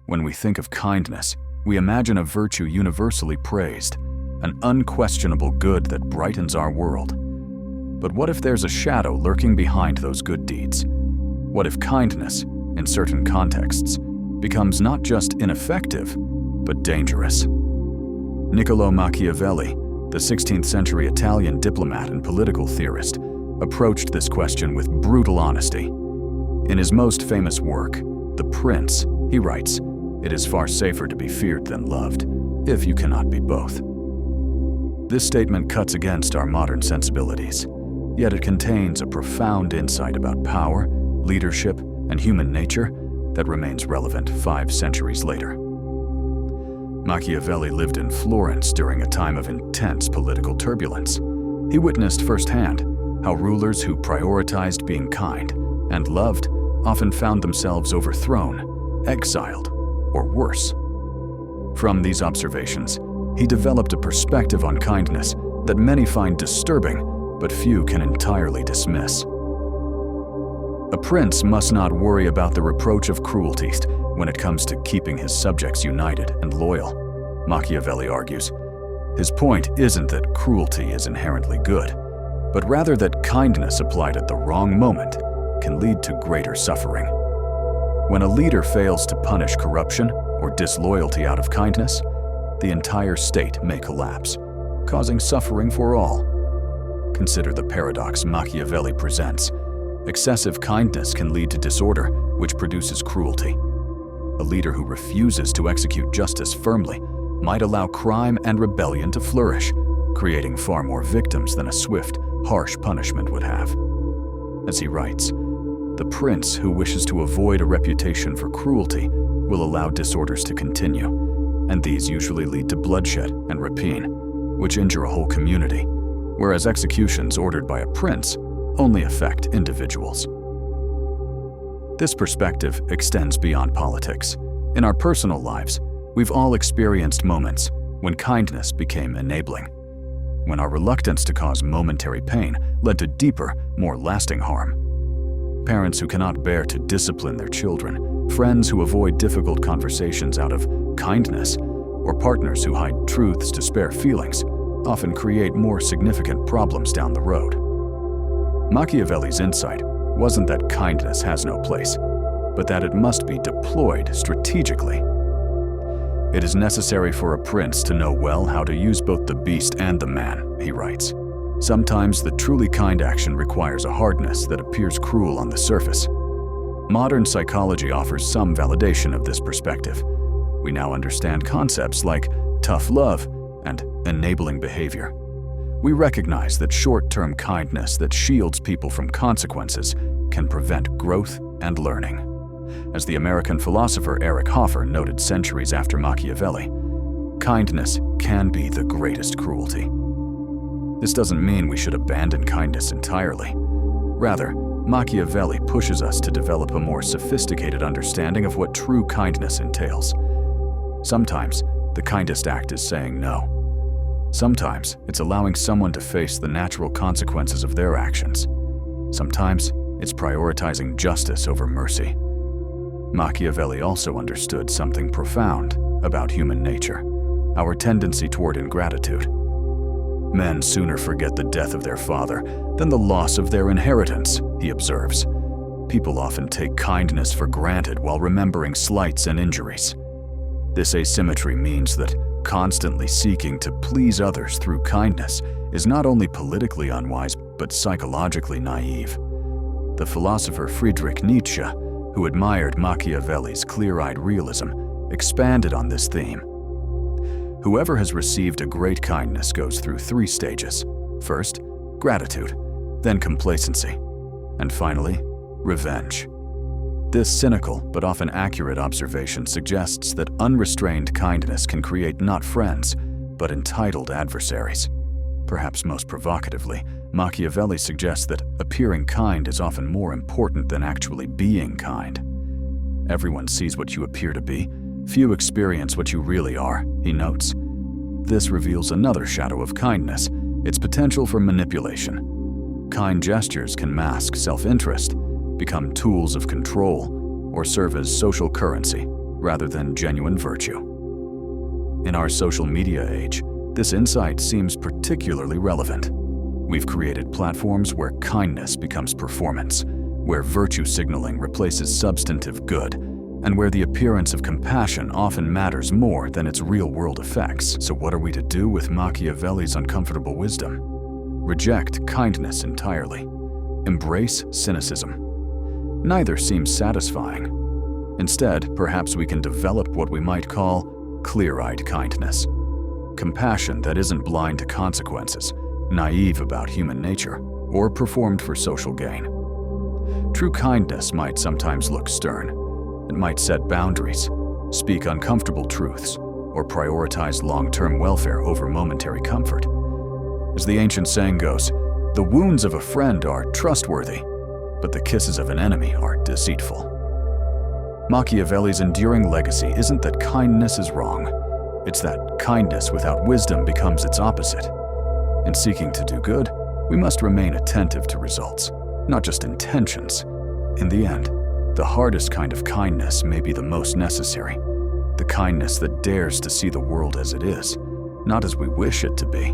When we think of kindness, we imagine a virtue universally praised, an unquestionable good that brightens our world. But what if there's a shadow lurking behind those good deeds? What if kindness, in certain contexts, becomes not just ineffective, but dangerous? Niccolo Machiavelli, the 16th century Italian diplomat and political theorist, approached this question with brutal honesty. In his most famous work, The Prince, he writes, "It is far safer to be feared than loved, if you cannot be both." This statement cuts against our modern sensibilities, yet it contains a profound insight about power, leadership, and human nature that remains relevant 5 centuries later. Machiavelli lived in Florence during a time of intense political turbulence. He witnessed firsthand how rulers who prioritized being kind and loved often found themselves overthrown, exiled, or worse. From these observations, he developed a perspective on kindness that many find disturbing, but few can entirely dismiss. A prince must not worry about the reproach of cruelty when it comes to keeping his subjects united and loyal, Machiavelli argues. His point isn't that cruelty is inherently good, but rather that kindness applied at the wrong moment can lead to greater suffering. When a leader fails to punish corruption or disloyalty out of kindness, the entire state may collapse, causing suffering for all. Consider the paradox Machiavelli presents. Excessive kindness can lead to disorder, which produces cruelty. A leader who refuses to execute justice firmly might allow crime and rebellion to flourish, creating far more victims than a swift, harsh punishment would have. As he writes, the prince who wishes to avoid a reputation for cruelty will allow disorders to continue, and these usually lead to bloodshed and rapine, which injure a whole community, whereas executions ordered by a prince only affect individuals. This perspective extends beyond politics. In our personal lives, we've all experienced moments when kindness became enabling, when our reluctance to cause momentary pain led to deeper, more lasting harm. Parents who cannot bear to discipline their children, friends who avoid difficult conversations out of kindness, or partners who hide truths to spare feelings often create more significant problems down the road. Machiavelli's insight wasn't that kindness has no place, but that it must be deployed strategically. It is necessary for a prince to know well how to use both the beast and the man, he writes. Sometimes the truly kind action requires a hardness that appears cruel on the surface. Modern psychology offers some validation of this perspective. We now understand concepts like tough love and enabling behavior. We recognize that short-term kindness that shields people from consequences can prevent growth and learning. As the American philosopher Eric Hoffer noted centuries after Machiavelli, kindness can be the greatest cruelty. This doesn't mean we should abandon kindness entirely. Rather, Machiavelli pushes us to develop a more sophisticated understanding of what true kindness entails. Sometimes, the kindest act is saying no. Sometimes, it's allowing someone to face the natural consequences of their actions. Sometimes, it's prioritizing justice over mercy. Machiavelli also understood something profound about human nature, our tendency toward ingratitude. Men sooner forget the death of their father than the loss of their inheritance, he observes. People often take kindness for granted while remembering slights and injuries. This asymmetry means that constantly seeking to please others through kindness is not only politically unwise but psychologically naive. The philosopher Friedrich Nietzsche, who admired Machiavelli's clear-eyed realism, expanded on this theme. Whoever has received a great kindness goes through 3 stages. First, gratitude, then complacency, and finally, revenge. This cynical but often accurate observation suggests that unrestrained kindness can create not friends, but entitled adversaries. Perhaps most provocatively, Machiavelli suggests that appearing kind is often more important than actually being kind. Everyone sees what you appear to be. Few experience what you really are, he notes. This reveals another shadow of kindness, its potential for manipulation. Kind gestures can mask self-interest, become tools of control, or serve as social currency, rather than genuine virtue. In our social media age, this insight seems particularly relevant. We've created platforms where kindness becomes performance, where virtue signaling replaces substantive good, and where the appearance of compassion often matters more than its real-world effects. So what are we to do with Machiavelli's uncomfortable wisdom? Reject kindness entirely. Embrace cynicism. Neither seems satisfying. Instead, perhaps we can develop what we might call clear-eyed kindness. Compassion that isn't blind to consequences, naive about human nature, or performed for social gain. True kindness might sometimes look stern. It might set boundaries, speak uncomfortable truths, or prioritize long-term welfare over momentary comfort. As the ancient saying goes, the wounds of a friend are trustworthy, but the kisses of an enemy are deceitful. Machiavelli's enduring legacy isn't that kindness is wrong, it's that kindness without wisdom becomes its opposite. In seeking to do good, we must remain attentive to results, not just intentions. In the end, the hardest kind of kindness may be the most necessary, the kindness that dares to see the world as it is, not as we wish it to be.